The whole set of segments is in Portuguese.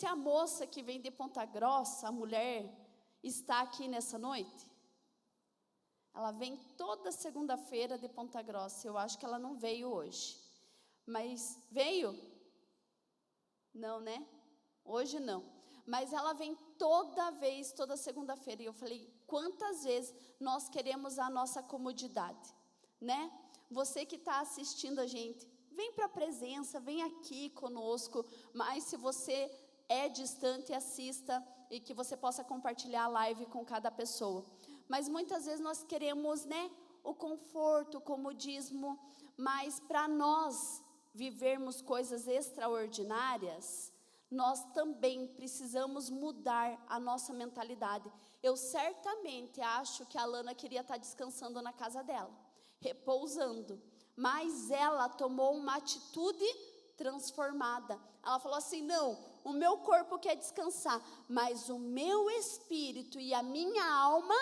Se a moça que vem de Ponta Grossa, a mulher, está aqui nessa noite, ela vem toda segunda-feira de Ponta Grossa. Eu acho que ela não veio hoje. Mas veio? Não, né? Hoje não. Mas ela vem toda vez, toda segunda-feira. E eu falei, quantas vezes nós queremos a nossa comodidade, né? Você que está assistindo a gente, vem para a presença, vem aqui conosco. Mas se você é distante, assista e que você possa compartilhar a live com cada pessoa. Mas muitas vezes nós queremos, né, o conforto, o comodismo, mas para nós vivermos coisas extraordinárias, nós também precisamos mudar a nossa mentalidade. Eu certamente acho que a Lana queria estar descansando na casa dela, repousando, mas ela tomou uma atitude transformada. Ela falou assim, não, o meu corpo quer descansar, mas o meu espírito e a minha alma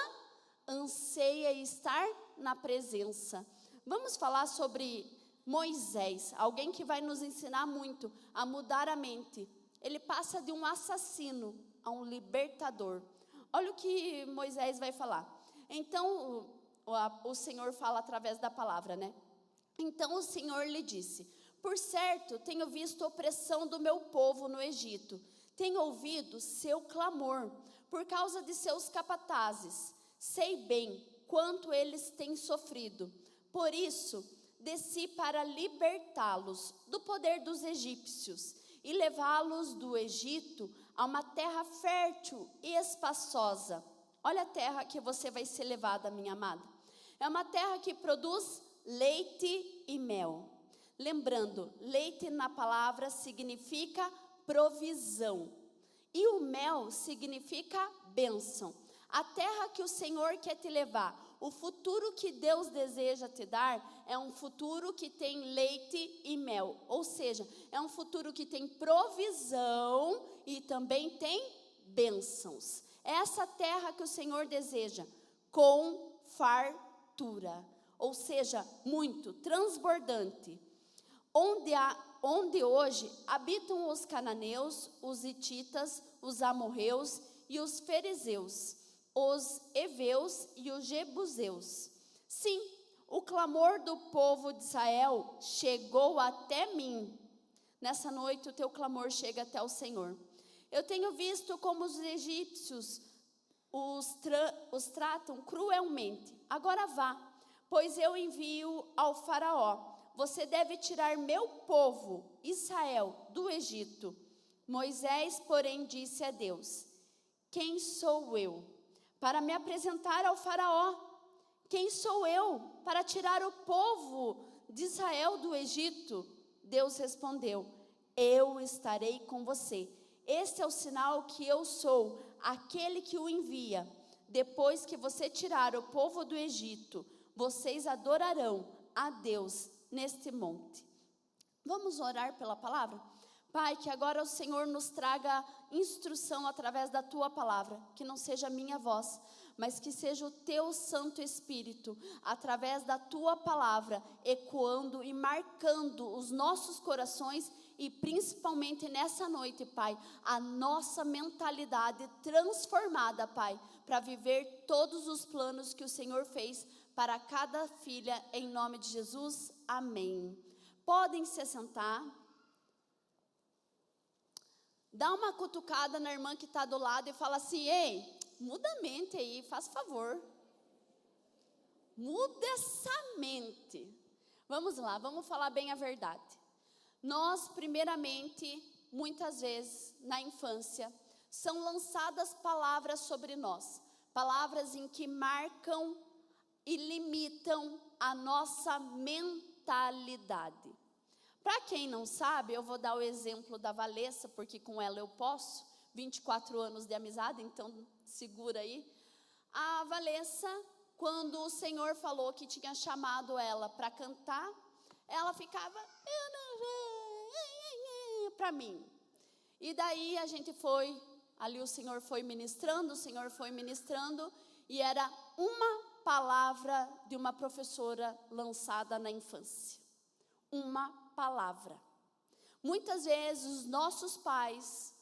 anseia estar na presença. Vamos falar sobre Moisés, alguém que vai nos ensinar muito a mudar a mente. Ele passa de um assassino a um libertador. Olha o que Moisés vai falar. Então, o Senhor fala através da palavra, né? Então o Senhor lhe disse, por certo, tenho visto a opressão do meu povo no Egito. Tenho ouvido seu clamor por causa de seus capatazes. Sei bem quanto eles têm sofrido. Por isso, desci para libertá-los do poder dos egípcios e levá-los do Egito a uma terra fértil e espaçosa. Olha a terra que você vai ser levada, minha amada. É uma terra que produz leite e mel. Lembrando, leite na palavra significa provisão. E o mel significa bênção. A terra que o Senhor quer te levar, o futuro que Deus deseja te dar, é um futuro que tem leite e mel. Ou seja, é um futuro que tem provisão e também tem bênçãos. É essa terra que o Senhor deseja, com fartura. Ou seja, muito, transbordante. Onde hoje habitam os cananeus, os hititas, os amorreus e os fariseus, os heveus e os jebuseus. Sim, o clamor do povo de Israel chegou até mim. Nessa noite o teu clamor chega até o Senhor. Eu tenho visto como os egípcios os tratam cruelmente. Agora vá, pois eu envio ao faraó. Você deve tirar meu povo, Israel, do Egito. Moisés, porém, disse a Deus, quem sou eu para me apresentar ao faraó? Quem sou eu para tirar o povo de Israel do Egito? Deus respondeu, eu estarei com você. Este é o sinal que eu sou, aquele que o envia. Depois que você tirar o povo do Egito, vocês adorarão a Deus neste monte. Vamos orar pela palavra? Pai, que agora o Senhor nos traga instrução através da Tua palavra, que não seja a minha voz, mas que seja o Teu Santo Espírito, através da Tua palavra, ecoando e marcando os nossos corações e principalmente nessa noite, Pai, a nossa mentalidade transformada, Pai, para viver todos os planos que o Senhor fez para cada filha, em nome de Jesus, amém. Podem se sentar. Dá uma cutucada na irmã que está do lado e fala assim, ei, muda a mente aí, faz favor. Muda essa mente. Vamos lá, vamos falar bem a verdade. Nós, primeiramente, muitas vezes, na infância, são lançadas palavras sobre nós. Palavras em que marcam e limitam a nossa mentalidade. Para quem não sabe, eu vou dar o exemplo da Valessa, porque com ela eu posso, 24 anos de amizade, então segura aí. A Valessa, quando o Senhor falou que tinha chamado ela para cantar, ela ficava, eu não vou, para mim. E daí a gente foi, ali o Senhor foi ministrando, e era uma palavra de uma professora lançada na infância. Uma palavra. Muitas vezes os nossos pais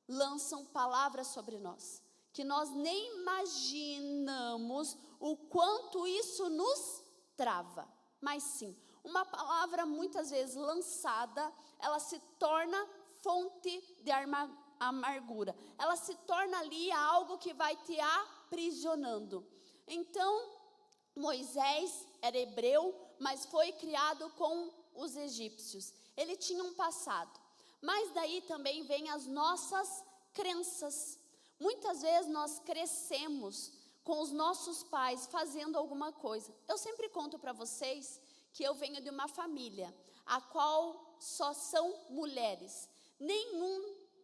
lançam palavras sobre nós, que nós nem imaginamos o quanto isso nos trava. Mas sim, uma palavra muitas vezes lançada, ela se torna fonte de amargura. Ela se torna ali algo que vai te aprisionando. Então, Moisés era hebreu, mas foi criado com os egípcios. Ele tinha um passado. Mas daí também vem as nossas crenças. Muitas vezes nós crescemos com os nossos pais fazendo alguma coisa. Eu sempre conto para vocês que eu venho de uma família a qual só são mulheres.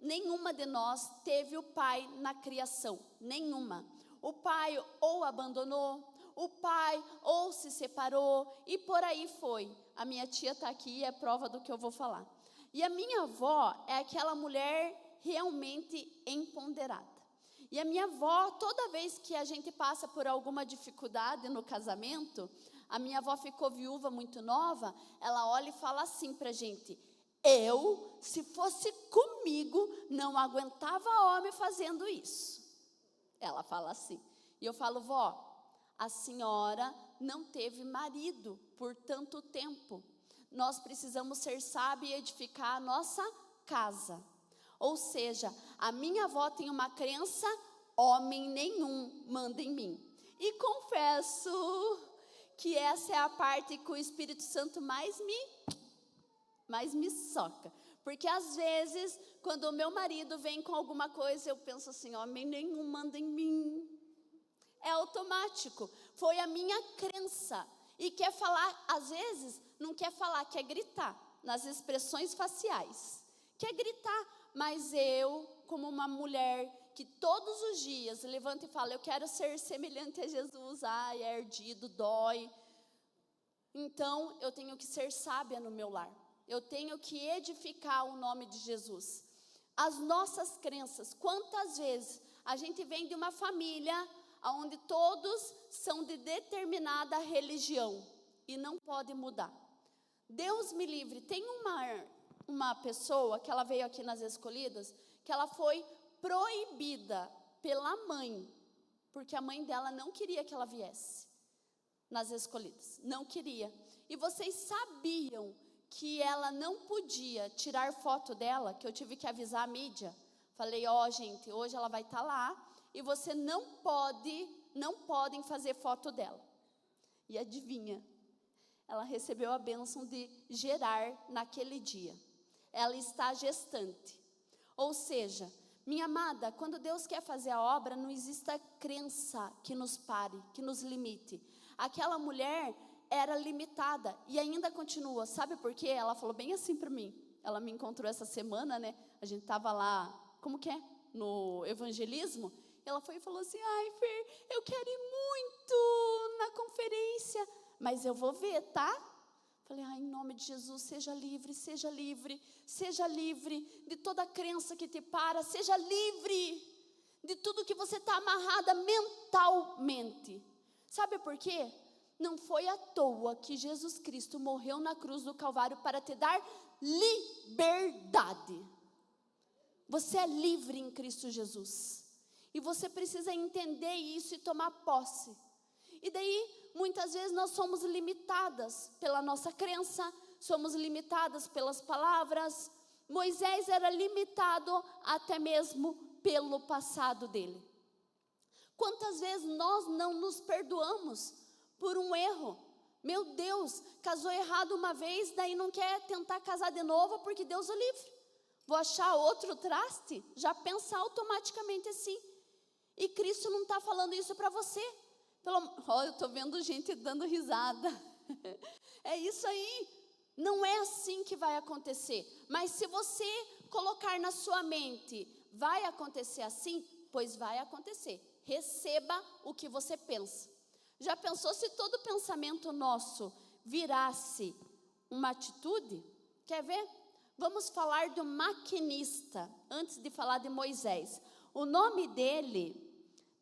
Nenhuma de nós teve o pai na criação, nenhuma. O pai ou abandonou, o pai ou se separou e por aí foi. A minha tia está aqui e é prova do que eu vou falar. E a minha avó é aquela mulher realmente empoderada. E a minha avó, toda vez que a gente passa por alguma dificuldade no casamento, a minha avó ficou viúva muito nova, ela olha e fala assim para a gente: eu, se fosse comigo, não aguentava homem fazendo isso. Ela fala assim. E eu falo: vó, a senhora não teve marido por tanto tempo. Nós precisamos ser sábios e edificar a nossa casa. Ou seja, a minha avó tem uma crença: homem nenhum manda em mim. E confesso que essa é a parte que o Espírito Santo mais me soca. Porque às vezes, quando o meu marido vem com alguma coisa, eu penso assim: homem nenhum manda em mim. É automático. Foi a minha crença. E quer falar, às vezes, não quer falar, quer gritar. Nas expressões faciais. Quer gritar. Mas eu, como uma mulher que todos os dias levanta e fala: eu quero ser semelhante a Jesus. Ai, é ardido, dói. Então, eu tenho que ser sábia no meu lar. Eu tenho que edificar o nome de Jesus. As nossas crenças, quantas vezes a gente vem de uma família onde todos são de determinada religião e não pode mudar. Deus me livre, tem uma pessoa que ela veio aqui nas Escolhidas, que ela foi proibida pela mãe, porque a mãe dela não queria que ela viesse nas Escolhidas, não queria. E vocês sabiam que ela não podia tirar foto dela, que eu tive que avisar a mídia. Falei: ó, gente, hoje ela vai estar lá e você não podem fazer foto dela. E adivinha? Ela recebeu a bênção de gerar naquele dia. Ela está gestante. Ou seja, minha amada, quando Deus quer fazer a obra, não existe a crença que nos pare, que nos limite. Aquela mulher era limitada e ainda continua. Sabe por quê? Ela falou bem assim para mim. Ela me encontrou essa semana, né? A gente estava lá, como que é? No evangelismo. Ela foi e falou assim: ai, Fer, eu quero ir muito na conferência, mas eu vou ver, tá? Falei: ai, em nome de Jesus, seja livre, seja livre, seja livre de toda crença que te para, seja livre de tudo que você está amarrada mentalmente. Sabe por quê? Não foi à toa que Jesus Cristo morreu na cruz do Calvário para te dar liberdade. Você é livre em Cristo Jesus. E você precisa entender isso e tomar posse. E daí, muitas vezes nós somos limitadas pela nossa crença, somos limitadas pelas palavras. Moisés era limitado até mesmo pelo passado dele. Quantas vezes nós não nos perdoamos por um erro? Meu Deus, casou errado uma vez, daí não quer tentar casar de novo porque Deus o livre. Vou achar outro traste? Já pensa automaticamente assim. E Cristo não está falando isso para você. Eu estou vendo gente dando risada. É isso aí. Não é assim que vai acontecer. Mas se você colocar na sua mente: vai acontecer assim? Pois vai acontecer. Receba o que você pensa. Já pensou se todo pensamento nosso virasse uma atitude? Quer ver? Vamos falar do maquinista, antes de falar de Moisés. O nome dele,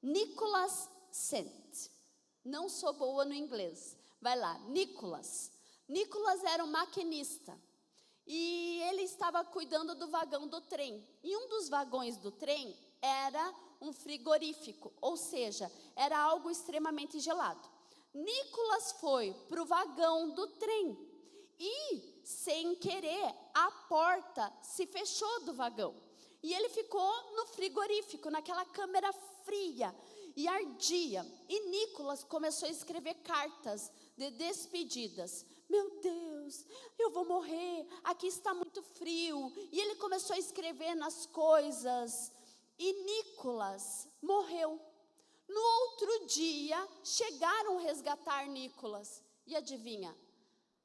Nicholas Sent. Não sou boa no inglês. Vai lá, Nicholas. Nicholas era um maquinista. E ele estava cuidando do vagão do trem. E um dos vagões do trem era um frigorífico, ou seja, era algo extremamente gelado. Nicolas foi para o vagão do trem e, sem querer, a porta se fechou do vagão. E ele ficou no frigorífico, naquela câmara fria e ardia. E Nicolas começou a escrever cartas de despedidas. Meu Deus, eu vou morrer, aqui está muito frio. E ele começou a escrever nas coisas. E Nicolas morreu. No outro dia, chegaram resgatar Nicolas. E adivinha?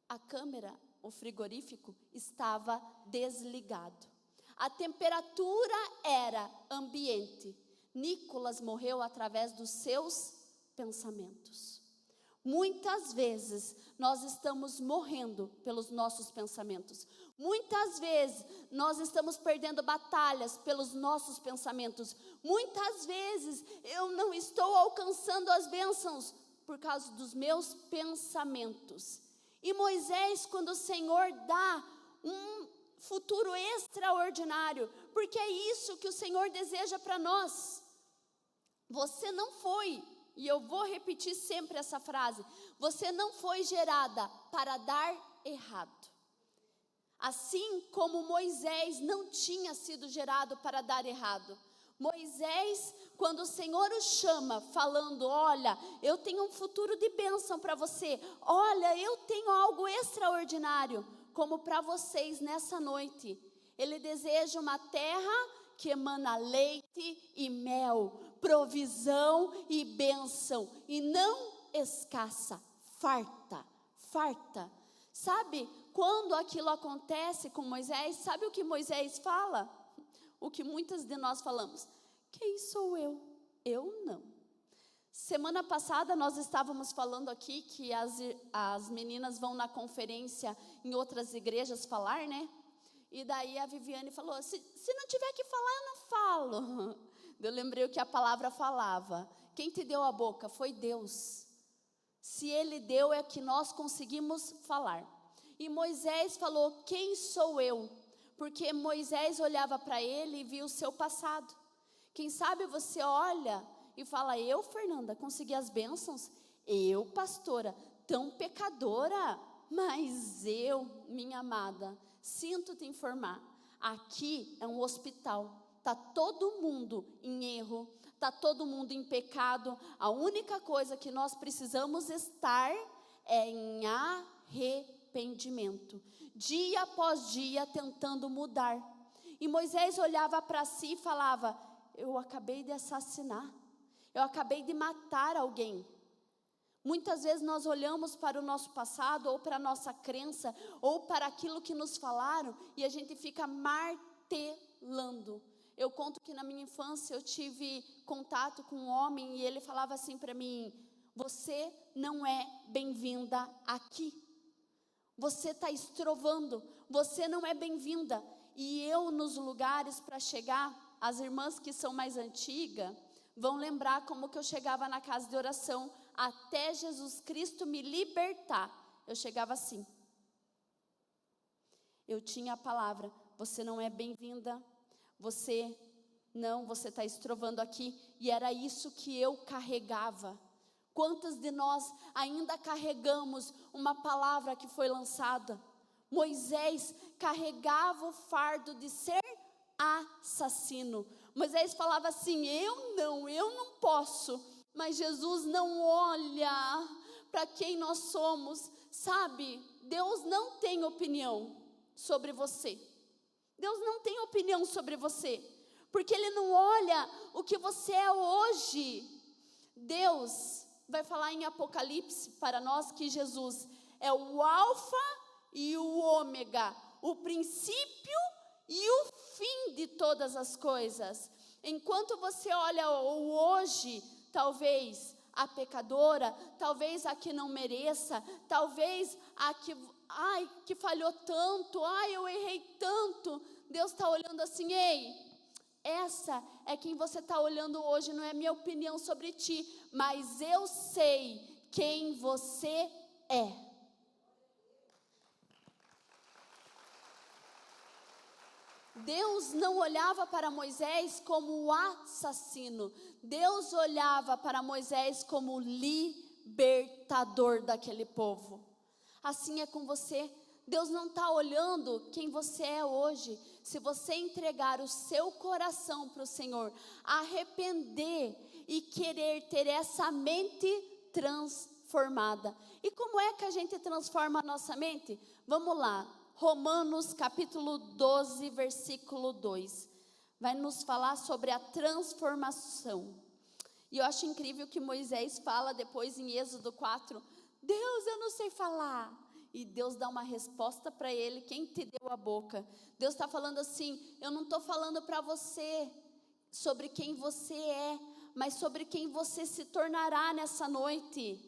A câmara, o frigorífico, estava desligado. A temperatura era ambiente. Nicolas morreu através dos seus pensamentos. Muitas vezes nós estamos morrendo pelos nossos pensamentos. Muitas vezes nós estamos perdendo batalhas pelos nossos pensamentos. Muitas vezes eu não estou alcançando as bênçãos por causa dos meus pensamentos. E Moisés, quando o Senhor dá um futuro extraordinário, porque é isso que o Senhor deseja para nós. Você não foi, e eu vou repetir sempre essa frase, você não foi gerada para dar errado. Assim como Moisés não tinha sido gerado para dar errado. Moisés, quando o Senhor o chama, falando, olha, eu tenho um futuro de bênção para você. Olha, eu tenho algo extraordinário, como para vocês nessa noite. Ele deseja uma terra que emana leite e mel, provisão e bênção, e não escassa, farta, farta. Sabe, quando aquilo acontece com Moisés, sabe o que Moisés fala? O que muitas de nós falamos: quem sou eu? Eu não. Semana passada nós estávamos falando aqui que as meninas vão na conferência em outras igrejas falar, né? E daí a Viviane falou, se não tiver que falar, eu não falo. Eu lembrei o que a palavra falava. Quem te deu a boca foi Deus. Se Ele deu, é que nós conseguimos falar. E Moisés falou, quem sou eu? Porque Moisés olhava para ele e via o seu passado. Quem sabe você olha e fala, eu, Fernanda, consegui as bênçãos? Eu, pastora, tão pecadora? Mas eu, minha amada, sinto te informar, aqui é um hospital. Está todo mundo em erro, está todo mundo em pecado. A única coisa que nós precisamos estar é em arrependimento. Dia após dia tentando mudar. E Moisés olhava para si e falava, eu acabei de assassinar. Eu acabei de matar alguém. Muitas vezes nós olhamos para o nosso passado, ou para a nossa crença, ou para aquilo que nos falaram, e a gente fica martelando. Eu conto que na minha infância eu tive contato com um homem, e ele falava assim para mim, você não é bem-vinda aqui. Você está estrovando, você não é bem-vinda. E eu nos lugares para chegar, as irmãs que são mais antigas, vão lembrar como que eu chegava na casa de oração, até Jesus Cristo me libertar. Eu chegava assim. Eu tinha a palavra, você não é bem-vinda, você está estrovando aqui. E era isso que eu carregava. Quantas de nós ainda carregamos uma palavra que foi lançada? Moisés carregava o fardo de ser assassino. Moisés falava assim, eu não posso. Mas Jesus não olha para quem nós somos. Sabe, Deus não tem opinião sobre você. Deus não tem opinião sobre você. Porque Ele não olha o que você é hoje. Deus vai falar em Apocalipse para nós que Jesus é o alfa e o ômega, o princípio e o fim de todas as coisas. Enquanto você olha o hoje, talvez a pecadora, talvez a que não mereça, talvez a que falhou tanto, eu errei tanto, Deus está olhando assim, ei, essa é quem você está olhando hoje, não é minha opinião sobre ti, mas eu sei quem você é. Deus não olhava para Moisés como o assassino. Deus olhava para Moisés como o libertador daquele povo. Assim é com você. Deus não está olhando quem você é hoje. Se você entregar o seu coração para o Senhor, arrepender e querer ter essa mente transformada. E como é que a gente transforma a nossa mente? Vamos lá, Romanos capítulo 12, versículo 2. Vai nos falar sobre a transformação. E eu acho incrível que Moisés fala depois em Êxodo 4, Deus, eu não sei falar. E Deus dá uma resposta para ele, quem te deu a boca? Deus está falando assim, eu não estou falando para você sobre quem você é, mas sobre quem você se tornará nessa noite.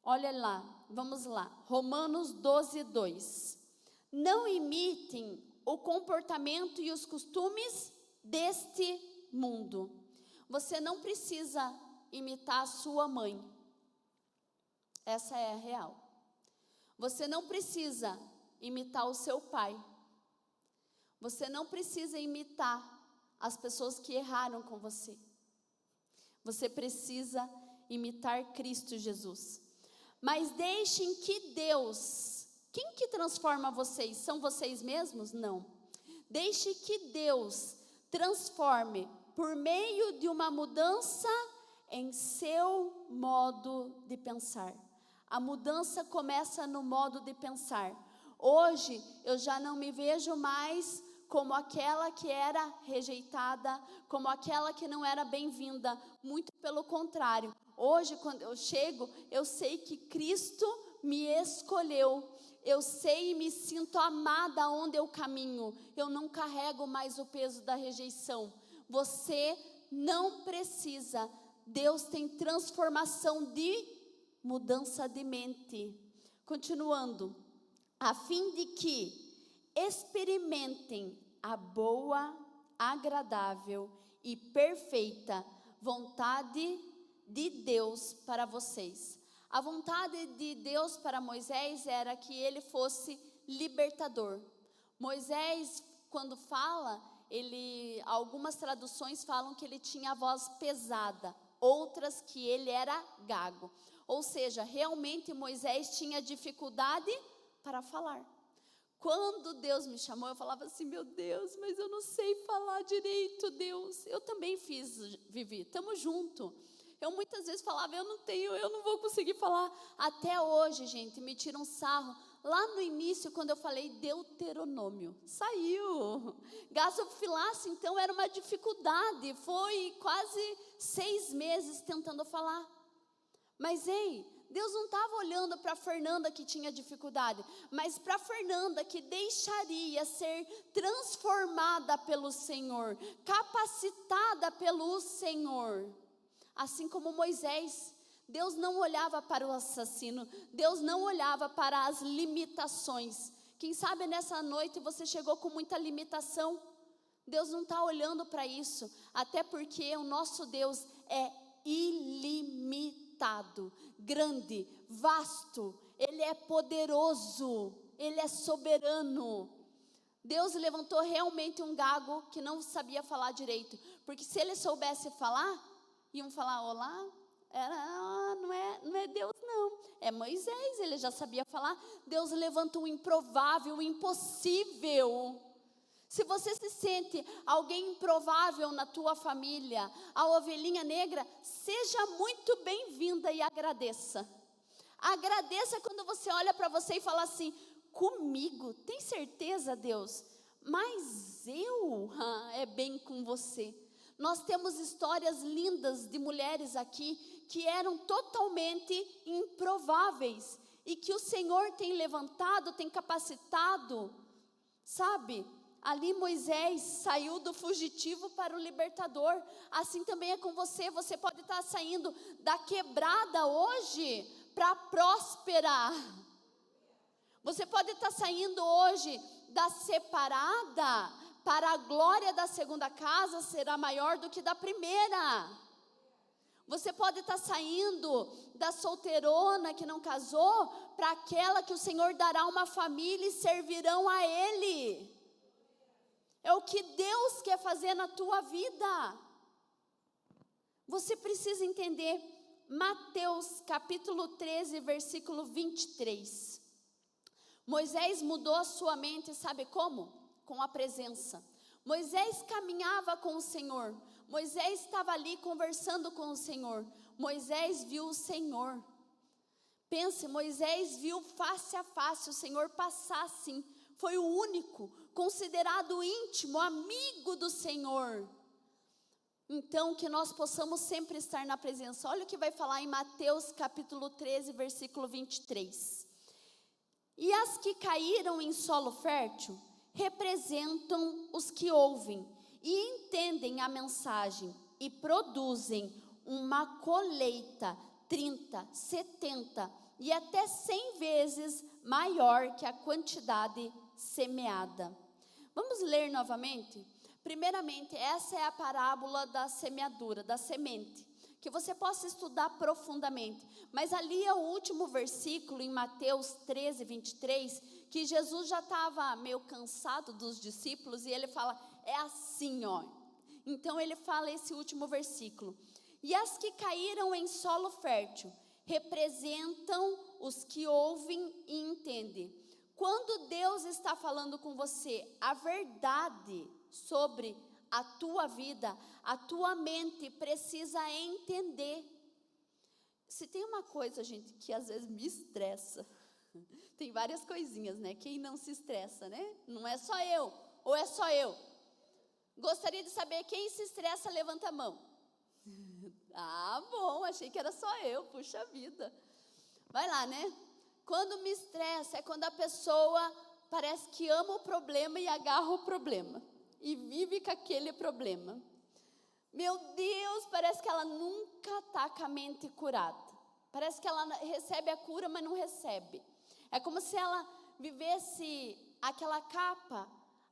Olha lá, vamos lá, Romanos 12, 2. Não imitem o comportamento e os costumes deste mundo. Você não precisa imitar a sua mãe. Essa é a real. Você não precisa imitar o seu pai. Você não precisa imitar as pessoas que erraram com você. Você precisa imitar Cristo Jesus. Mas deixem que Deus, quem que transforma vocês? São vocês mesmos? Não. Deixe que Deus transforme por meio de uma mudança em seu modo de pensar. A mudança começa no modo de pensar. Hoje eu já não me vejo mais como aquela que era rejeitada, como aquela que não era bem-vinda. Muito pelo contrário. Hoje, quando eu chego, eu sei que Cristo me escolheu. Eu sei e me sinto amada onde eu caminho. Eu não carrego mais o peso da rejeição. Você não precisa. Deus tem transformação de mudança de mente. Continuando. A fim de que experimentem a boa, agradável e perfeita vontade de Deus para vocês. A vontade de Deus para Moisés era que ele fosse libertador. Moisés, quando fala, algumas traduções falam que ele tinha a voz pesada, outras que ele era gago. Ou seja, realmente Moisés tinha dificuldade para falar. Quando Deus me chamou, eu falava assim, meu Deus, mas eu não sei falar direito, Deus. Eu também fiz, Vivi, estamos juntos. Eu muitas vezes falava, eu não vou conseguir falar. Até hoje, gente, me tira um sarro. Lá no início, quando eu falei Deuteronômio, saiu. Gasofilácio, então, era uma dificuldade. Foi quase 6 meses tentando falar. Mas, ei, Deus não estava olhando para a Fernanda que tinha dificuldade, mas para a Fernanda que deixaria ser transformada pelo Senhor, capacitada pelo Senhor. Assim como Moisés, Deus não olhava para o assassino, Deus não olhava para as limitações. Quem sabe nessa noite você chegou com muita limitação, Deus não está olhando para isso, até porque o nosso Deus é ilimitado, grande, vasto, Ele é poderoso, Ele é soberano. Deus levantou realmente um gago que não sabia falar direito, porque se ele soubesse falar, iam falar, olá, não é Deus não, é Moisés, ele já sabia falar. Deus levanta o improvável, o impossível. Se você se sente alguém improvável na tua família, a ovelhinha negra, seja muito bem-vinda e agradeça. Agradeça quando você olha para você e fala assim, comigo, tem certeza, Deus? Mas é bem com você. Nós temos histórias lindas de mulheres aqui que eram totalmente improváveis e que o Senhor tem levantado, tem capacitado, sabe? Ali Moisés saiu do fugitivo para o libertador. Assim também é com você. Você pode estar saindo da quebrada hoje para prosperar. Você pode estar saindo hoje da separada para a glória da segunda casa será maior do que da primeira. Você pode estar saindo da solteirona que não casou para aquela que o Senhor dará uma família e servirão a Ele. É o que Deus quer fazer na tua vida. Você precisa entender Mateus capítulo 13, versículo 23. Moisés mudou a sua mente, sabe como? Com a presença. Moisés caminhava com o Senhor. Moisés estava ali conversando com o Senhor. Moisés viu o Senhor. Pense, Moisés viu face a face o Senhor passar assim. Foi o único, considerado íntimo, amigo do Senhor. Então, que nós possamos sempre estar na presença. Olha o que vai falar em Mateus capítulo 13, versículo 23. E as que caíram em solo fértil representam os que ouvem e entendem a mensagem e produzem uma colheita 30, 70 e até 100 vezes maior que a quantidade semeada. Vamos ler novamente? Primeiramente, essa é a parábola da semeadura, da semente, que você possa estudar profundamente. Mas ali é o último versículo, em Mateus 13, 23, que Jesus já estava meio cansado dos discípulos, e ele fala, é assim, ó. Então ele fala esse último versículo. E as que caíram em solo fértil, representam os que ouvem e entendem. Quando Deus está falando com você a verdade sobre a tua vida, a tua mente precisa entender. Se tem uma coisa, gente, que às vezes me estressa, tem várias coisinhas, né? Quem não se estressa, né? Não é só eu, ou é só eu? Gostaria de saber quem se estressa, levanta a mão. Ah, bom, achei que era só eu, puxa vida. Vai lá, né? Quando me estressa é quando a pessoa parece que ama o problema e agarra o problema. E vive com aquele problema. Meu Deus, parece que ela nunca está com a mente curada. Parece que ela recebe a cura, mas não recebe. É como se ela vivesse aquela capa.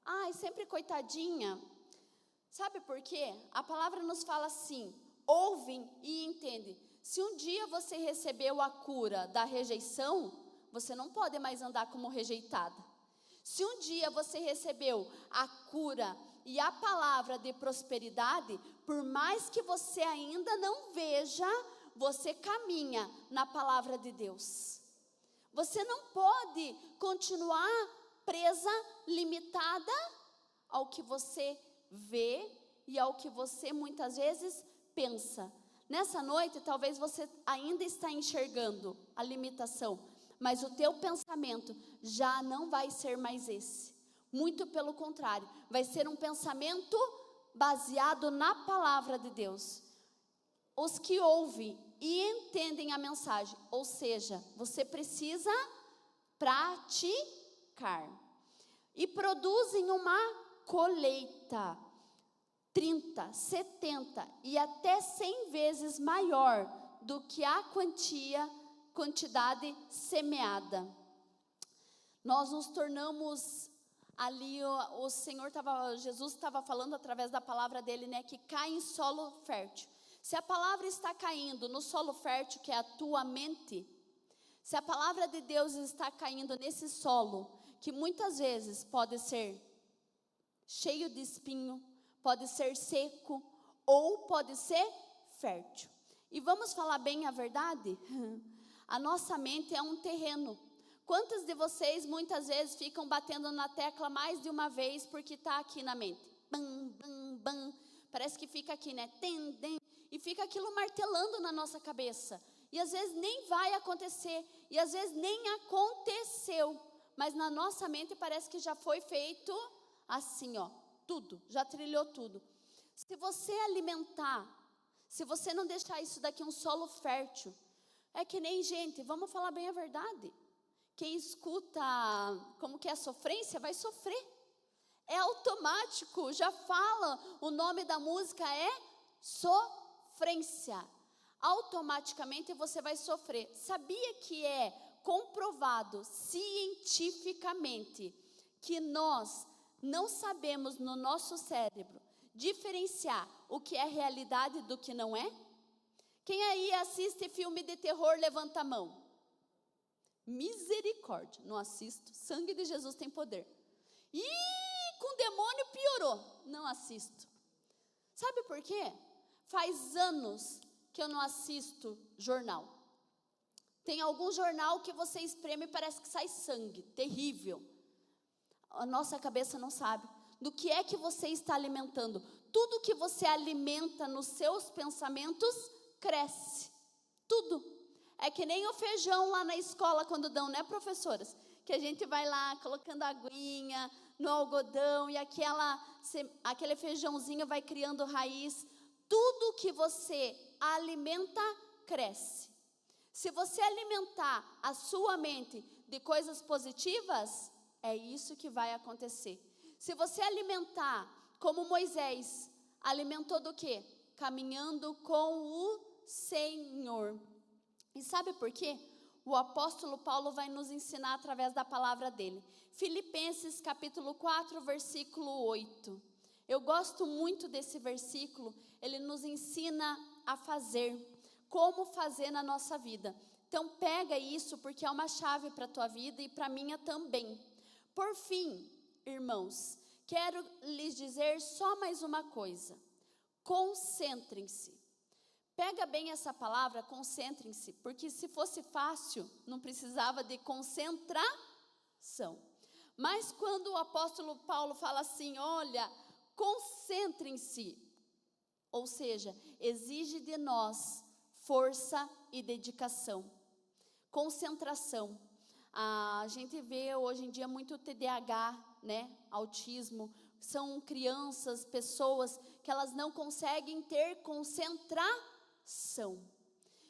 Ai, sempre coitadinha. Sabe por quê? A palavra nos fala assim, ouvem e entendem. Se um dia você recebeu a cura da rejeição, você não pode mais andar como rejeitada. Se um dia você recebeu a cura e a palavra de prosperidade, por mais que você ainda não veja, você caminha na palavra de Deus. Você não pode continuar presa, limitada ao que você vê e ao que você muitas vezes pensa. Nessa noite, talvez você ainda está enxergando a limitação, mas o teu pensamento já não vai ser mais esse. Muito pelo contrário, vai ser um pensamento baseado na palavra de Deus. Os que ouvem e entendem a mensagem, ou seja, você precisa praticar. E produzem uma colheita 30, 70 e até 100 vezes maior do que a quantidade semeada. Nós nos tornamos ali, Jesus estava falando através da palavra dele, né, que cai em solo fértil. Se a palavra está caindo no solo fértil, que é a tua mente, se a palavra de Deus está caindo nesse solo, que muitas vezes pode ser cheio de espinho, pode ser seco, ou pode ser fértil. E vamos falar bem a verdade? A nossa mente é um terreno. Quantos de vocês muitas vezes ficam batendo na tecla mais de uma vez porque está aqui na mente? Bam, bam, bam. Parece que fica aqui, né? E fica aquilo martelando na nossa cabeça. E às vezes nem vai acontecer. E às vezes nem aconteceu. Mas na nossa mente parece que já foi feito assim, ó. Tudo, já trilhou tudo. Se você alimentar, se você não deixar isso daqui um solo fértil, é que nem, gente, vamos falar bem a verdade. Quem escuta como que é a sofrência, vai sofrer. É automático, já fala, o nome da música é sofrência. Automaticamente você vai sofrer. Sabia que é comprovado cientificamente que nós não sabemos no nosso cérebro diferenciar o que é realidade do que não é? Quem aí assiste filme de terror, levanta a mão. Misericórdia, não assisto. Sangue de Jesus tem poder. E com demônio, piorou. Não assisto. Sabe por quê? Faz anos que eu não assisto jornal. Tem algum jornal que você espreme e parece que sai sangue. Terrível. A nossa cabeça não sabe. Do que é que você está alimentando? Tudo que você alimenta nos seus pensamentos, cresce. Tudo. É que nem o feijão lá na escola quando dão, né, professoras? Que a gente vai lá colocando aguinha no algodão e aquele feijãozinho vai criando raiz. Tudo que você alimenta, cresce. Se você alimentar a sua mente de coisas positivas, é isso que vai acontecer. Se você alimentar, como Moisés, alimentou do quê? Caminhando com o Senhor. E sabe por quê? O apóstolo Paulo vai nos ensinar através da palavra dele. Filipenses capítulo 4, versículo 8. Eu gosto muito desse versículo, ele nos ensina a fazer, como fazer na nossa vida. Então pega isso, porque é uma chave para a tua vida e para a minha também. Por fim, irmãos, quero lhes dizer só mais uma coisa. Concentrem-se. Pega bem essa palavra, concentrem-se, porque se fosse fácil, não precisava de concentração. Mas quando o apóstolo Paulo fala assim, olha, concentrem-se, ou seja, exige de nós força e dedicação, concentração. A gente vê hoje em dia muito TDAH, né, autismo, são crianças, pessoas que elas não conseguem ter concentração.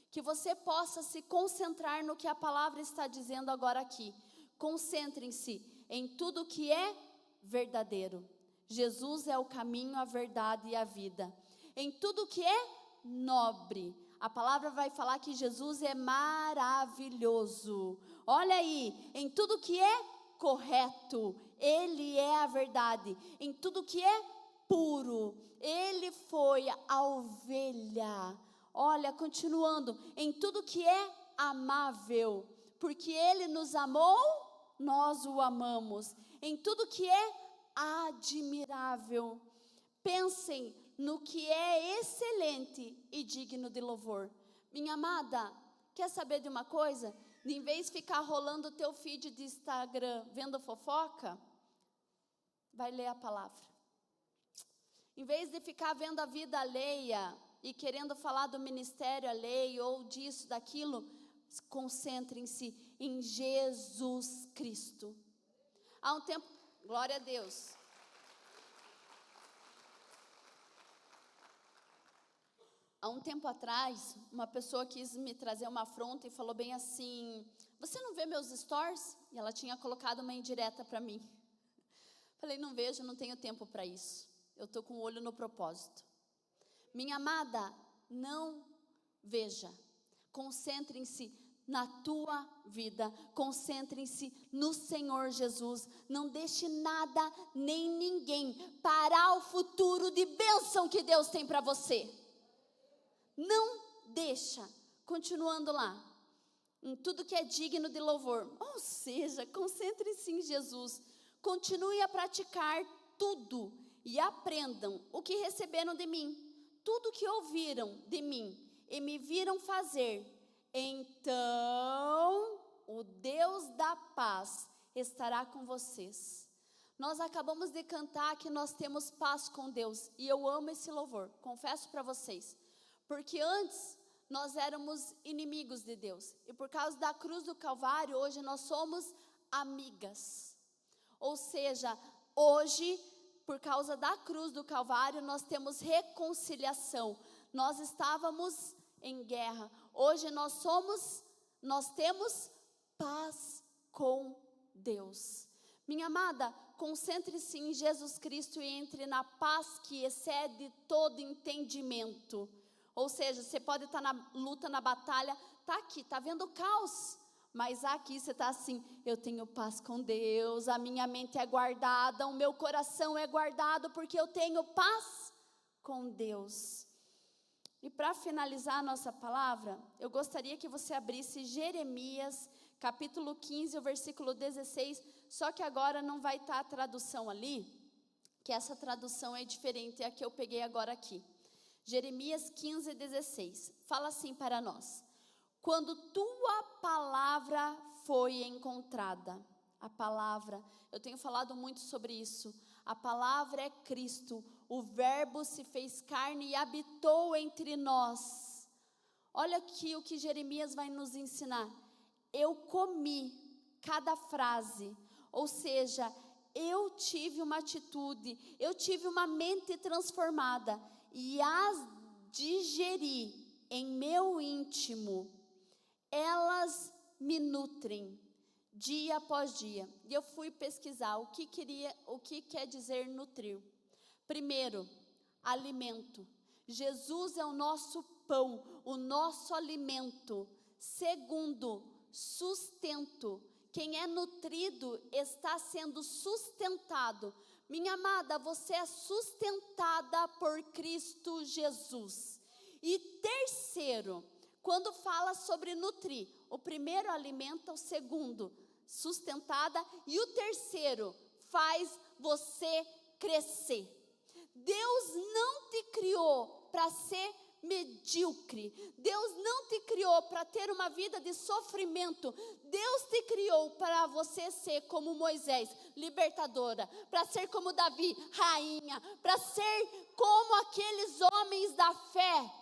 Que você possa se concentrar no que a palavra está dizendo agora aqui. Concentrem-se em tudo que é verdadeiro. Jesus é o caminho, a verdade e a vida. Em tudo que é nobre. A palavra vai falar que Jesus é maravilhoso. Olha aí, em tudo que é correto, Ele é a verdade. Em tudo que é puro, Ele foi a ovelha. Olha, continuando, em tudo que é amável, porque Ele nos amou, nós o amamos. Em tudo que é admirável, pensem no que é excelente e digno de louvor. Minha amada, quer saber de uma coisa? Em vez de ficar rolando o teu feed de Instagram vendo fofoca, vai ler a palavra. Em vez de ficar vendo a vida alheia e querendo falar do ministério alheio ou disso, daquilo, concentrem-se em Jesus Cristo. Há um tempo, glória a Deus. Há um tempo atrás, uma pessoa quis me trazer uma afronta e falou bem assim, você não vê meus stories? E ela tinha colocado uma indireta para mim. Falei, não vejo, não tenho tempo para isso. Eu estou com o olho no propósito. Minha amada, não veja. Concentrem-se na tua vida. Concentrem-se no Senhor Jesus. Não deixe nada nem ninguém parar o futuro de bênção que Deus tem para você. Não deixa. Continuando lá. Em tudo que é digno de louvor. Ou seja, concentre-se em Jesus. Continue a praticar tudo e aprendam o que receberam de mim. Tudo que ouviram de mim e me viram fazer. Então, o Deus da paz estará com vocês. Nós acabamos de cantar que nós temos paz com Deus. E eu amo esse louvor, confesso para vocês. Porque antes nós éramos inimigos de Deus. E por causa da cruz do Calvário, hoje nós somos amigas. Ou seja, hoje, por causa da cruz do Calvário, nós temos reconciliação. Nós estávamos em guerra. Hoje nós temos paz com Deus. Minha amada, concentre-se em Jesus Cristo e entre na paz que excede todo entendimento. Ou seja, você pode estar na luta, na batalha, está aqui, está vendo caos. Mas aqui você está assim, eu tenho paz com Deus, a minha mente é guardada, o meu coração é guardado, porque eu tenho paz com Deus. E para finalizar a nossa palavra, eu gostaria que você abrisse Jeremias, capítulo 15, o versículo 16, só que agora não vai estar a tradução ali, que essa tradução é diferente, é a que eu peguei agora aqui. Jeremias 15:16, fala assim para nós: quando tua palavra foi encontrada. A palavra, eu tenho falado muito sobre isso. A palavra é Cristo, o verbo se fez carne e habitou entre nós. Olha aqui o que Jeremias vai nos ensinar. Eu comi cada frase, ou seja, eu tive uma atitude, eu tive uma mente transformada e as digeri em meu íntimo. Elas me nutrem dia após dia. E eu fui pesquisar o que quer dizer nutrir. Primeiro, alimento. Jesus é o nosso pão, o nosso alimento. Segundo, sustento. Quem é nutrido está sendo sustentado. Minha amada, você é sustentada por Cristo Jesus. E terceiro, quando fala sobre nutrir, o primeiro alimenta, o segundo sustentada e o terceiro faz você crescer. Deus não te criou para ser medíocre. Deus não te criou para ter uma vida de sofrimento. Deus te criou para você ser como Moisés, libertadora, para ser como Davi, rainha, para ser como aqueles homens da fé.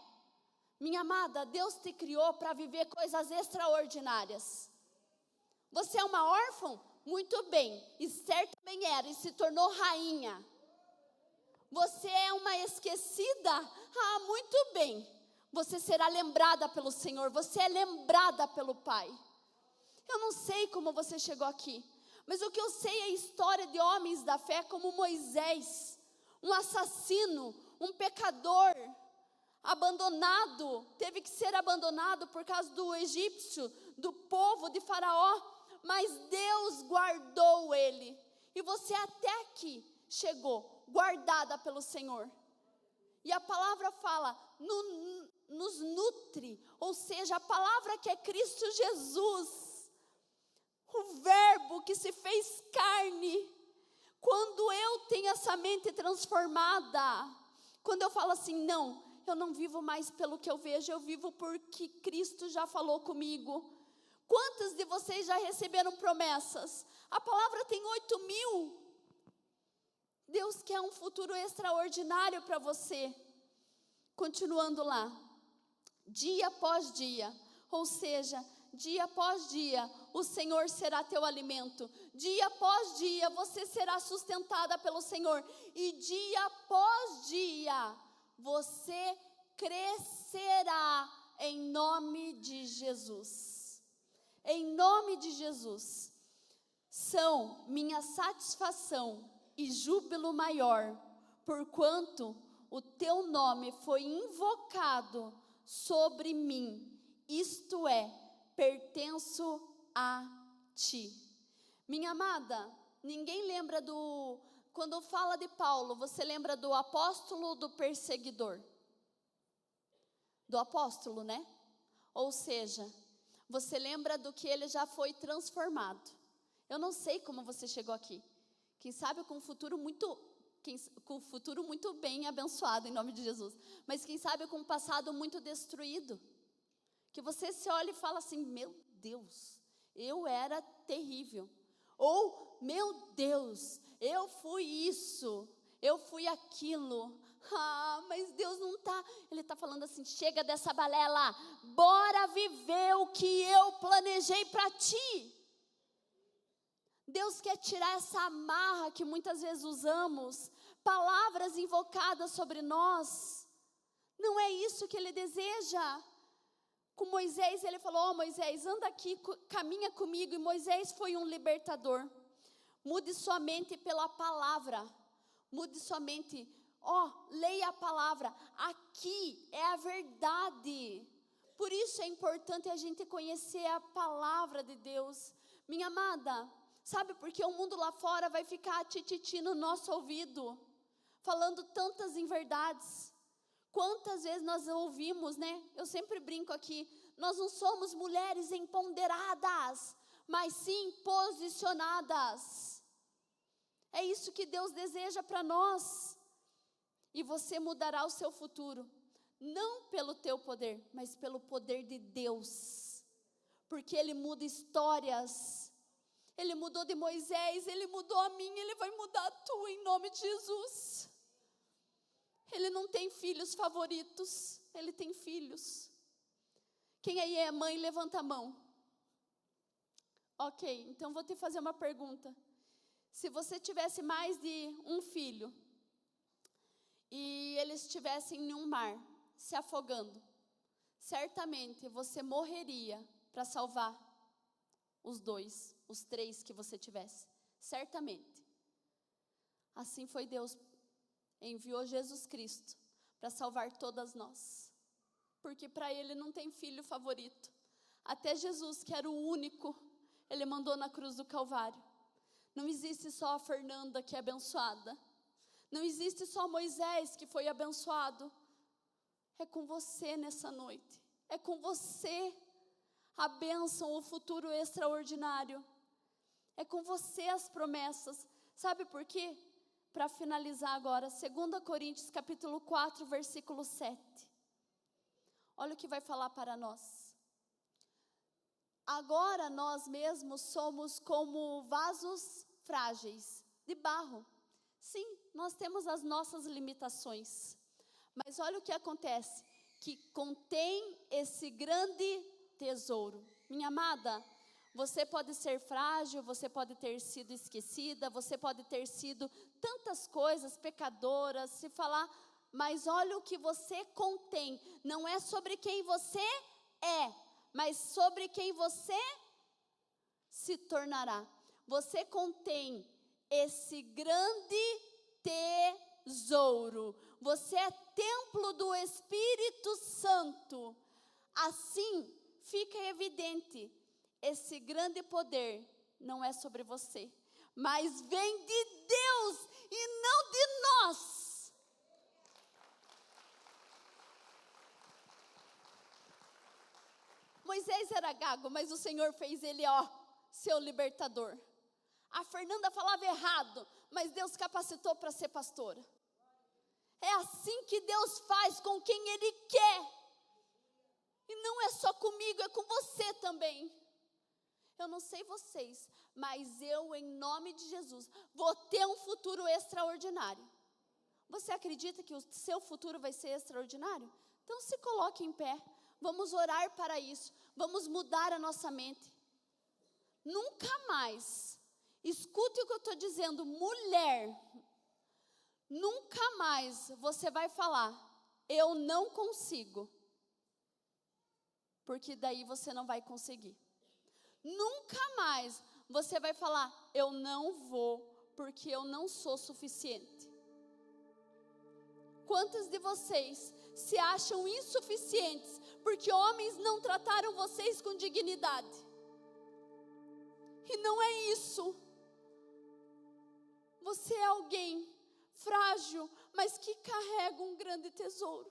Minha amada, Deus te criou para viver coisas extraordinárias. Você é uma órfã? Muito bem. Esther também era e se tornou rainha. Você é uma esquecida? Muito bem. Você será lembrada pelo Senhor. Você é lembrada pelo Pai. Eu não sei como você chegou aqui, mas o que eu sei é a história de homens da fé como Moisés, um assassino, um pecador, abandonado, teve que ser abandonado por causa do egípcio, do povo de Faraó, mas Deus guardou ele, e você até aqui chegou, guardada pelo Senhor. E a palavra fala, nos nutre, ou seja, a palavra que é Cristo Jesus, o verbo que se fez carne. Quando eu tenho essa mente transformada, quando eu falo assim, não, eu não vivo mais pelo que eu vejo, eu vivo porque Cristo já falou comigo. Quantos de vocês já receberam promessas? A palavra tem 8.000. Deus quer um futuro extraordinário para você. Continuando lá, dia após dia, ou seja, dia após dia, o Senhor será teu alimento. Dia após dia, você será sustentada pelo Senhor. E dia após dia, você crescerá em nome de Jesus. Em nome de Jesus. São minha satisfação e júbilo maior, porquanto o teu nome foi invocado sobre mim, isto é, pertenço a ti. Minha amada, ninguém lembra quando fala de Paulo, você lembra do apóstolo ou do perseguidor? Do apóstolo, né? Ou seja, você lembra do que ele já foi transformado. Eu não sei como você chegou aqui. Quem sabe com um futuro muito bem abençoado em nome de Jesus. Mas quem sabe com um passado muito destruído. Que você se olha e fala assim, meu Deus, eu era terrível. Ou, meu Deus, eu fui isso, eu fui aquilo. Mas Deus não está. Ele está falando assim, chega dessa balela, bora viver o que eu planejei para ti. Deus quer tirar essa amarra que muitas vezes usamos, palavras invocadas sobre nós. Não é isso que Ele deseja. Com Moisés, Ele falou, Moisés, anda aqui, caminha comigo. E Moisés foi um libertador. Mude sua mente pela palavra. Mude sua mente, leia a palavra. Aqui é a verdade. Por isso é importante a gente conhecer a palavra de Deus. Minha amada, sabe por que o mundo lá fora vai ficar tititi no nosso ouvido, falando tantas inverdades? Quantas vezes nós ouvimos, né? Eu sempre brinco aqui, nós não somos mulheres empoderadas, mas sim posicionadas. É isso que Deus deseja para nós. E você mudará o seu futuro, não pelo teu poder, mas pelo poder de Deus. Porque Ele muda histórias. Ele mudou de Moisés, Ele mudou a mim, Ele vai mudar a tua em nome de Jesus. Ele não tem filhos favoritos, Ele tem filhos. Quem aí é mãe, levanta a mão. Ok, então vou te fazer uma pergunta. Se você tivesse mais de um filho, e eles estivessem em um mar, se afogando, certamente você morreria para salvar os dois, os três que você tivesse, certamente. Assim foi Deus, enviou Jesus Cristo para salvar todas nós, porque para Ele não tem filho favorito. Até Jesus, que era o único, Ele mandou na cruz do Calvário. Não existe só a Fernanda que é abençoada, não existe só Moisés que foi abençoado. É com você nessa noite, é com você a bênção, o futuro extraordinário. É com você as promessas. Sabe por quê? Para finalizar agora, 2 Coríntios capítulo 4, versículo 7. Olha o que vai falar para nós. Agora nós mesmos somos como vasos frágeis, de barro. Sim, nós temos as nossas limitações. Mas olha o que acontece, que contém esse grande tesouro. Minha amada, você pode ser frágil, você pode ter sido esquecida, você pode ter sido tantas coisas, pecadoras, se falar, mas olha o que você contém. Não é sobre quem você é, mas sobre quem você se tornará. Você contém esse grande tesouro. Você é templo do Espírito Santo. Assim, fica evidente, esse grande poder não é sobre você, mas vem de Deus e não de nós. Moisés era gago, mas o Senhor fez ele, seu libertador. A Fernanda falava errado, mas Deus capacitou para ser pastora. É assim que Deus faz com quem Ele quer. E não é só comigo, é com você também. Eu não sei vocês, mas eu, em nome de Jesus, vou ter um futuro extraordinário. Você acredita que o seu futuro vai ser extraordinário? Então se coloque em pé. Vamos orar para isso. Vamos mudar a nossa mente. Nunca mais, escute o que eu estou dizendo, mulher, nunca mais você vai falar, eu não consigo. Porque daí você não vai conseguir. Nunca mais você vai falar, eu não vou, porque eu não sou suficiente. Quantos de vocês se acham insuficientes, porque homens não trataram vocês com dignidade? E não é isso. Você é alguém frágil, mas que carrega um grande tesouro.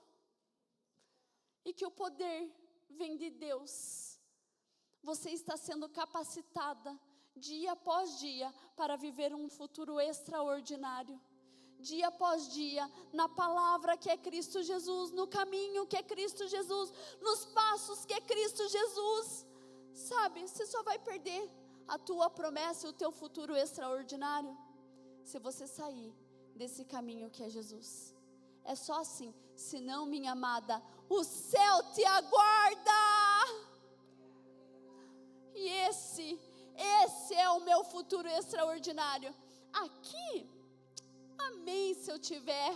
E que o poder vem de Deus. Você está sendo capacitada dia após dia para viver um futuro extraordinário. Dia após dia, na palavra que é Cristo Jesus, no caminho que é Cristo Jesus, nos passos que é Cristo Jesus. Sabe, você só vai perder a tua promessa e o teu futuro extraordinário se você sair desse caminho que é Jesus. É só assim, senão, minha amada, o céu te aguarda. E esse é o meu futuro extraordinário. Aqui, amém se eu tiver,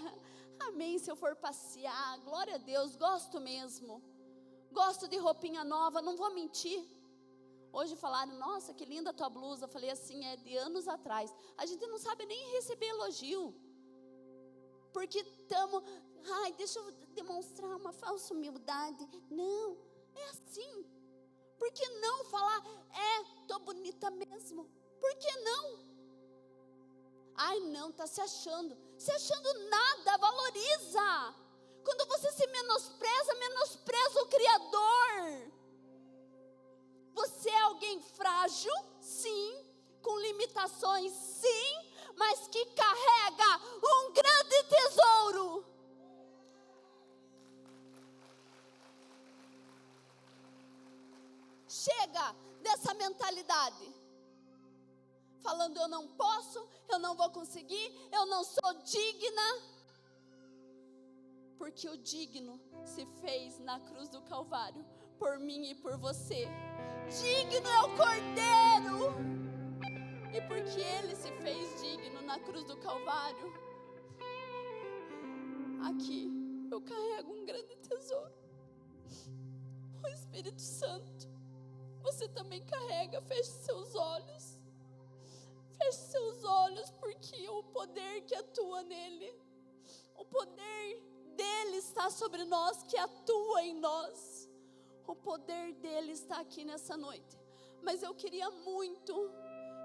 amém se eu for passear, glória a Deus, gosto mesmo. Gosto de roupinha nova, não vou mentir. Hoje falaram, nossa, que linda a tua blusa. Eu falei assim, é de anos atrás. A gente não sabe nem receber elogio. Porque estamos, deixa eu demonstrar uma falsa humildade. Não, é assim. Por que não falar, tô bonita mesmo? Por que não? Não, tá se achando. Se achando nada, valoriza. Quando você se menospreza o Criador. Você é alguém frágil, sim, com limitações, sim, mas que Chega dessa mentalidade. Falando eu não posso, eu não vou conseguir, eu não sou digna. Porque o digno se fez na cruz do Calvário, por mim e por você. Digno é o Cordeiro. E porque Ele se fez digno na cruz do Calvário, aqui eu carrego um grande tesouro. O Espírito Santo. Você também carrega. Feche seus olhos. Feche seus olhos, porque o poder que atua nele, o poder dele está sobre nós, que atua em nós. O poder dele está aqui nessa noite. Mas eu queria muito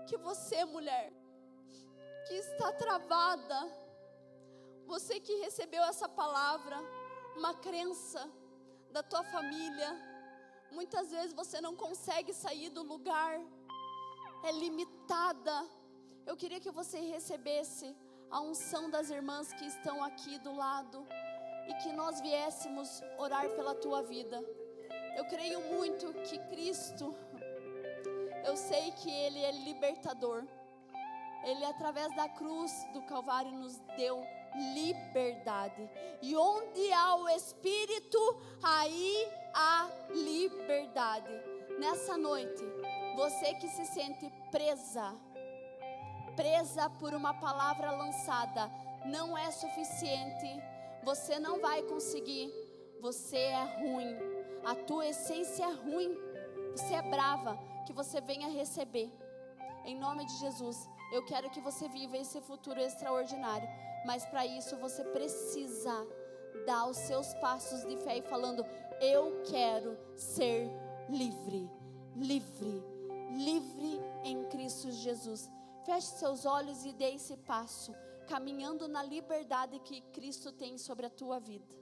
que você, mulher, que está travada, você que recebeu essa palavra, uma crença da tua família, muitas vezes você não consegue sair do lugar, é limitada. Eu queria que você recebesse a unção das irmãs que estão aqui do lado e que nós viéssemos orar pela tua vida. Eu creio muito que Cristo, eu sei que Ele é libertador. Ele, através da cruz do Calvário, nos deu liberdade. E onde há o Espírito, aí há liberdade. Nessa noite, você que se sente presa por uma palavra lançada, não é suficiente, você não vai conseguir, você é ruim, a tua essência é ruim, você é brava, que você venha receber, em nome de Jesus. Eu quero que você viva esse futuro extraordinário, mas para isso você precisa dar os seus passos de fé e falando: eu quero ser livre, livre, livre em Cristo Jesus. Feche seus olhos e dê esse passo, caminhando na liberdade que Cristo tem sobre a tua vida.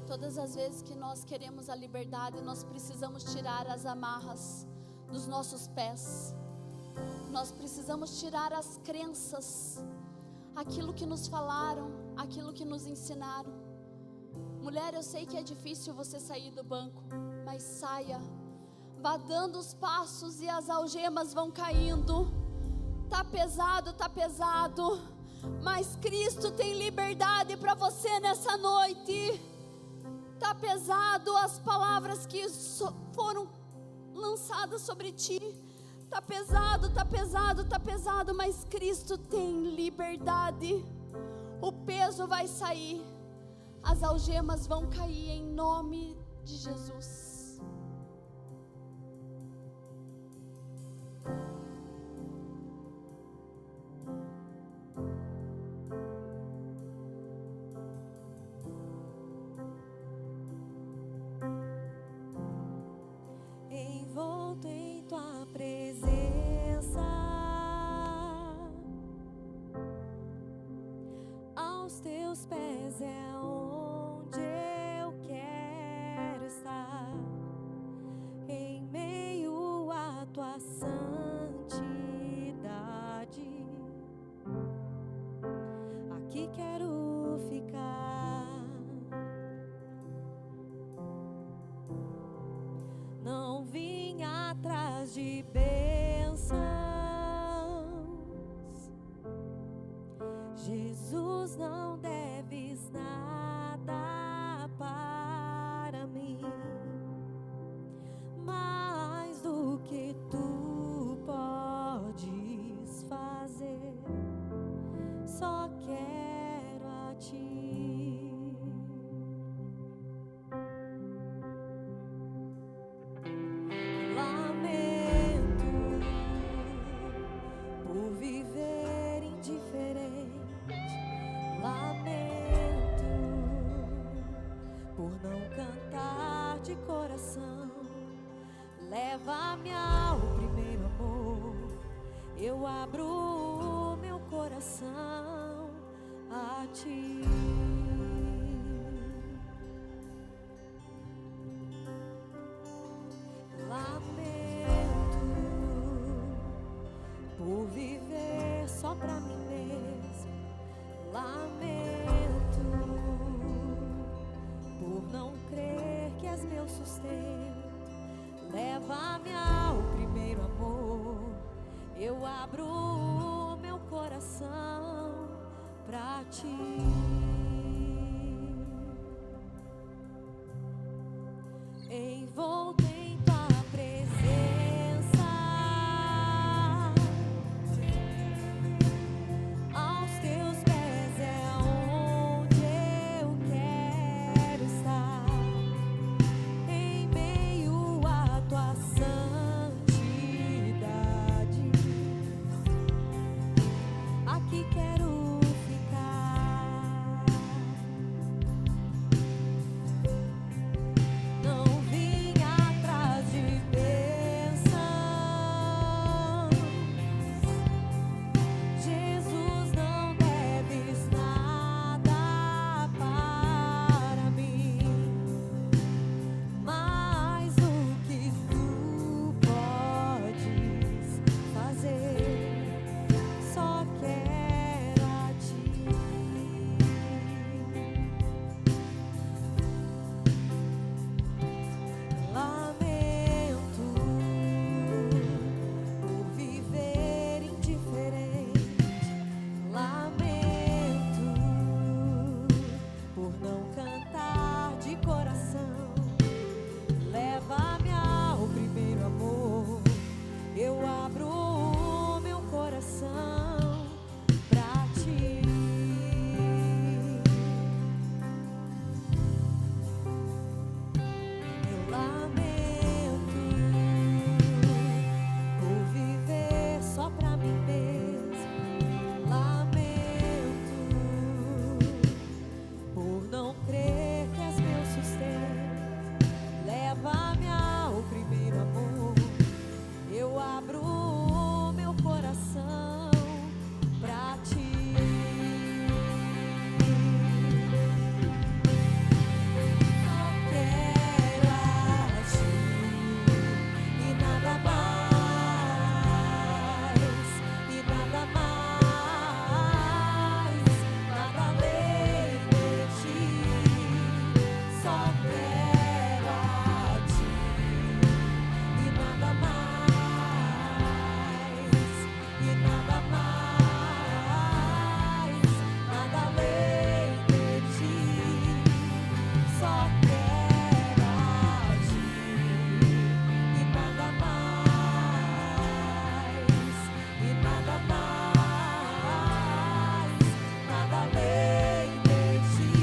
Todas as vezes que nós queremos a liberdade, nós precisamos tirar as amarras dos nossos pés. Nós precisamos tirar as crenças, aquilo que nos falaram, aquilo que nos ensinaram. Mulher, eu sei que é difícil você sair do banco, mas saia. Vá dando os passos e as algemas vão caindo. Tá pesado, mas Cristo tem liberdade para você nessa noite. Tá pesado as palavras que foram lançadas sobre ti. Tá pesado, mas Cristo tem liberdade. O peso vai sair, as algemas vão cair em nome de Jesus. Envolto em tua presença, aos teus pés é onde eu quero estar, em meio à tua santidade. Aqui quero ficar. Não vim atrás de bênçãos, Jesus, não deves nada para mim, mais do que tu podes fazer, só quero a ti. Leva-me ao primeiro amor, eu abro o meu coração a ti. Lamento por viver só pra mim mesmo. Lamento por não crer que és meu sustento. Leva-me ao primeiro amor. Eu abro o meu coração pra ti. Envolto em tua presença, aos teus pés é onde eu quero estar, em meio à tua santidade. Aqui quero ficar. Não vim atrás de bênção. Jesus, não deves nada para mim, mais o que tu podes fazer. Só quero a ti. Lamento por viver indiferente. Lamento por não cantar de coração. Leva-me ao primeiro amor. Eu abro o meu coração pra ti. Eu lamento por viver só pra mim mesmo. Lamento por não crer que és meu sustento. Leva-me ao primeiro amor. Eu abro o meu coração pra ti. Só quero a ti e nada mais, e nada mais, nada além de ti. Só quero a ti e nada mais, e nada mais, nada além de ti. Só quero a ti e nada mais, e nada mais, nada além de ti.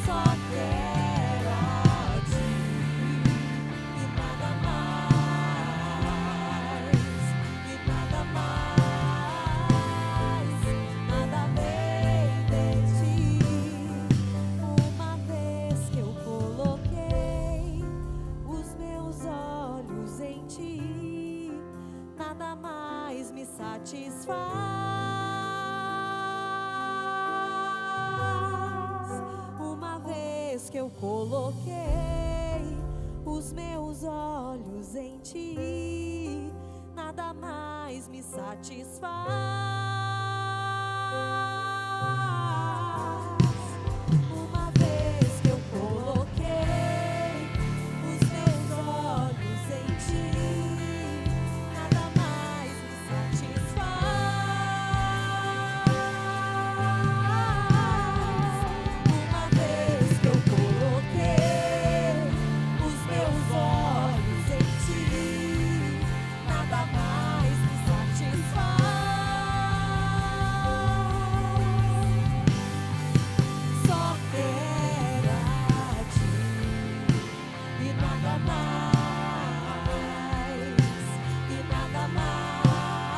Só quero a ti e nada mais, e nada mais, nada além de ti. Uma vez que eu coloquei os meus olhos em ti, nada mais me satisfaz. Uma vez que eu coloquei os meus olhos em ti, nada mais me satisfaz. Uma vez que eu coloquei os meus olhos em ti, nada mais me satisfaz. Uma vez que eu coloquei os meus olhos em ti, nada mais me satisfaz. Só quero a ti e nada mais, e nada mais,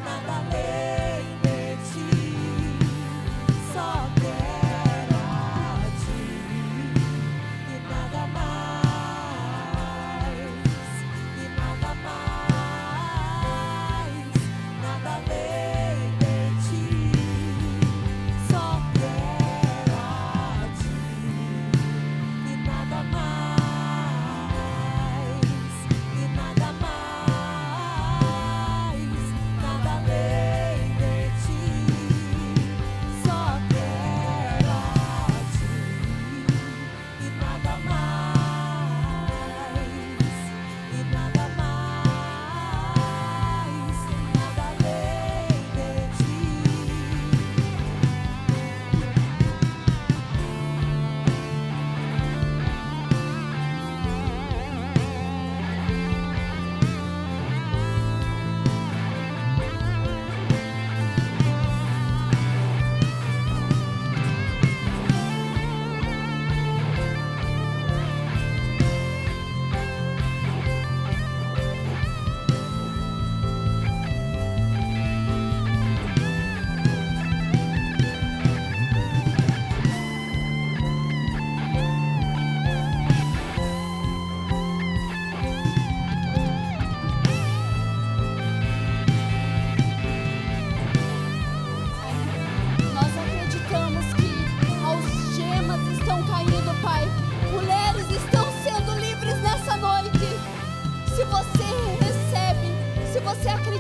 nada além de ti. Só quero a ti e nada mais, e nada mais, nada além de ti. Só quero a ti e nada mais.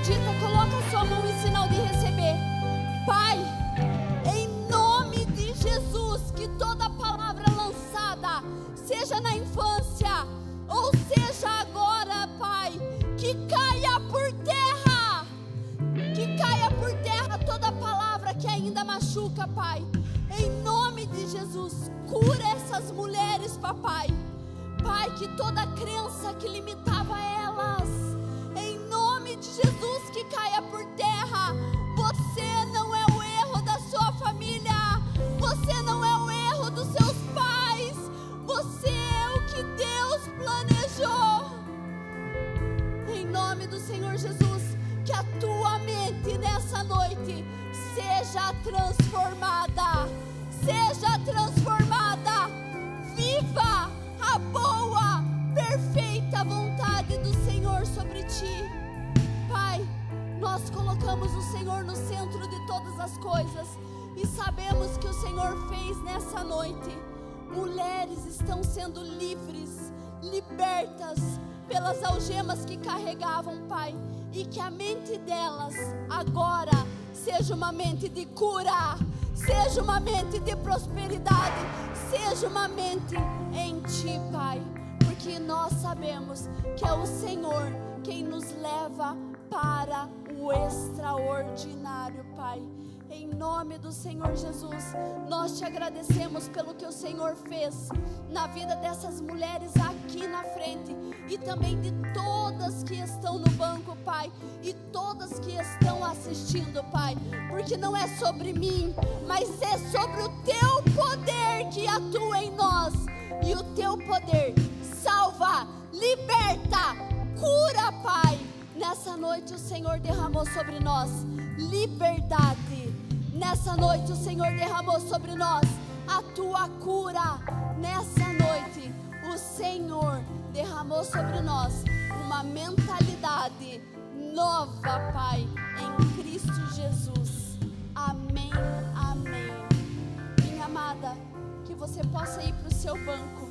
acredita, coloca a sua mão em sinal de receber. Pai, em nome de Jesus, que toda palavra lançada, seja na infância, ou seja agora, Pai, que caia por terra. Que caia por terra toda palavra que ainda machuca, Pai. Em nome de Jesus, cura essas mulheres, papai. Pai, que toda crença que limitava elas, em nome de Jesus, que caia por terra. Você não é o erro da sua família. Você não é o erro dos seus pais. Você é o que Deus planejou. Em nome do Senhor Jesus, que a tua mente nessa noite seja transformada. Seja transformada. Viva a boa, perfeita vontade do Senhor sobre ti. Pai, nós colocamos o Senhor no centro de todas as coisas e sabemos que o Senhor fez nessa noite. Mulheres estão sendo livres, libertas pelas algemas que carregavam, Pai, e que a mente delas agora seja uma mente de cura, seja uma mente de prosperidade, seja uma mente em ti, Pai, porque nós sabemos que é o Senhor quem nos leva para o extraordinário, Pai. Em nome do Senhor Jesus, nós te agradecemos pelo que o Senhor fez na vida dessas mulheres aqui na frente e também de todas que estão no banco, Pai, e todas que estão assistindo, Pai, porque não é sobre mim, mas é sobre o teu poder que atua em nós, e o teu poder salva, liberta, cura, Pai. Nessa noite o Senhor derramou sobre nós liberdade. Nessa noite o Senhor derramou sobre nós a tua cura. Nessa noite o Senhor derramou sobre nós uma mentalidade nova, Pai, em Cristo Jesus. Amém, amém. Minha amada, que você possa ir para o seu banco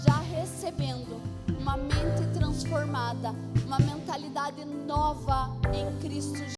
já recebendo uma mente transformada, uma mentalidade nova em Cristo Jesus.